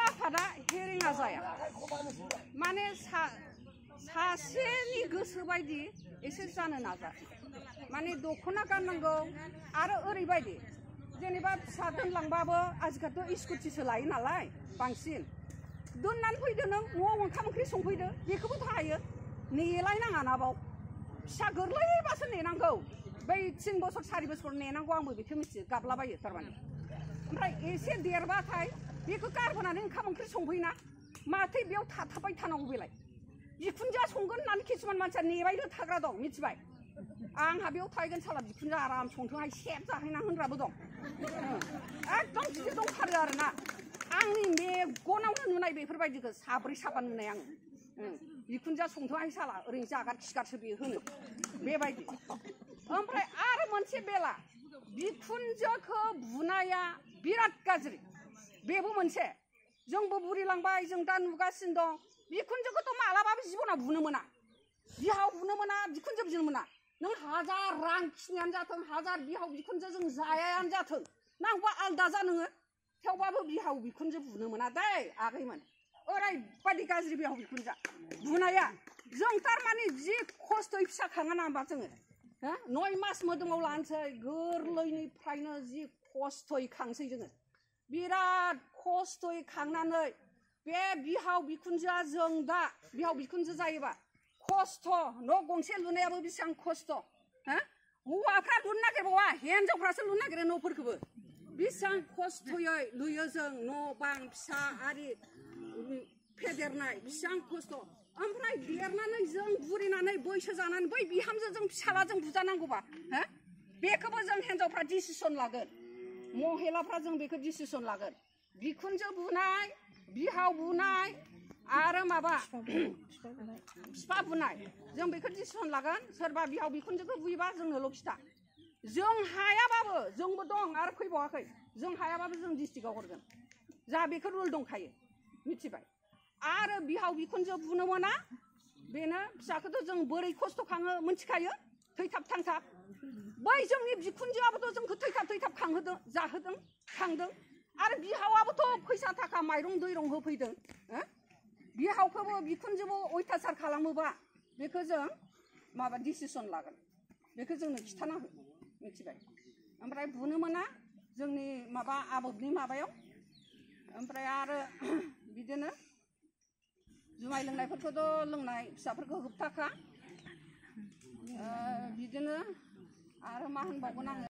आफादा हेरेङा जाया माने सासेनि गोसो बायदि एसे जानो नाजा माने दख'ना गाननांगौ आरो ओरैबायदि जेनेबा फिसा दोनलांबाबो आजिखालिथ' स्कुटिसो लायो नालाय बांसिन दोननानै फैदो नों न'आव ओंखाम ओंख्रि संफैदो बेखौबोथ' हायो नेलायनाङा ना बाव फिसा गोरलैबासो नेनांगौ बै 3 बोसोर 4 बोसोर नेनांगौ आंबो बेखौ मिथियो गाबलाबायो थारमाने ओमफ्राय एसे देरबाथाय बेखौ गारबोनानै ओंखाम ओंख्रि संफैना माथो बेयाव थाथाबबाय थानांगौ बेलाय बिखुनजोआ संगोन होननानै किसुमान मानसिया नेबायबो थाग्रा दं मिथिबाय आंहा बेयाव थाहैगोन साला बिखुनजोआ आराम संथोंहाय सेब जाहैना होनग्राबो दं एकदम गिदिर दंथारो आरोना आंनि मेगनावनो नुनाय बेफोरबायदिखौ साब्रै साबा नुनाय आङो बिखुनजोआ संथोंहाय साला ओरैनो जागार खिगारसो बेयो होनो बेबायदि ओमफ्राय आरो मोनसे बेला बिखुनजोखौ बुनाया बिराद गाज्रि बेबो मोनसे जोंबो बुरिलांबाय जों दा नुगासिनो दं बिखुनजोखौथ' मालाबाबो जिबनाव बुनो मोना बिहाव बुनो मोना बिखुनजो बुनो मोना नों हाजार रां खिनियानो जाथों हाजार बिहाव बिखुनजो जों जायायानो जाथों नांगौबा आलदा जा नोङो थेवबाबो बिहाव बिखुनजो बुनो मोना दै आगैमोन ओरैबायदि गाज्रि बिहाव बिखुनजोआ बुनाया जों थारमाने जि खस्थ'यै फिसा खाङा ना होमबा जोङो 9 मास मोदोमाव लानोसै गोरलैनिफ्रायनो जि खस्थ'यै खांसै जोङो बिराद खस्थ'यै खांनानै बे बिहाव बिखुनजोआ जों दा बिहाव बिखुनजो जायोबा खस्थ' न' गंसे लुनायाबो बेसेबां खस्थ' हौवाफ्रा लुनो नागिरबावा हिनजावफ्रासो लुनो नागिरो न'फोरखौबो बेसेबां खस्थ'यै लुयो जों न' बां फिसा आरि फेदेरनाय बेसेबां खस्थ' ओमफ्राय देरनानै जों बुरिनानै बैसो जानानै बै बिहामजोजों फिसालाजों बुजानांगौबा बेखौबो जों हिनजावफ्रा डिसिसन लागोन महिलाफ्रा जों बेखौ डिसिसन लागोन बिखुनजो बुनाय बिहाव बुनाय आरो माबा बिफा बुनाय जों बेखौ डिसिसन लागोन सोरबा बिहाव बिखुनजोखौ बुयोबा जोंनोल' खिथा जों हायाबाबो जोंबो दं आरो फैबावाखै जों हायाबाबो जों डिस्ट्रिक्टआव हरगोन जा बेखौ रुल दंखायो मिथिबाय आरो बिहाव बिखुनजो बुनो मोना बेनो फिसाखौथ' जों बोरै खस्थ' खाङो मिथिखायो थैथाब थांथाब बै जोंनि बिखुनजोआबोथ' जोंखौ थैथाब खांहोदों जाहोदों खांदों आरो बिहावाबोथ' फैसा थाखा माइरं दैरं होफैदों बिहावखौबो बिखुनजोबो अयथासार खालामोबा बेखौ जों माबा डिसिसन लागोन बेखौ जोंनो खिथाना हो मिथिबाय ओमफ्राय बुनो मोना जोंनि माबा आबोबनि माबायाव ओमफ्राय आरो बिदिनो जुमाय लोंनायफोरखौथ' लोंनाय फिसाफोरखौ होबथाखा बिदिनो आरो मा होनबावगोन आङो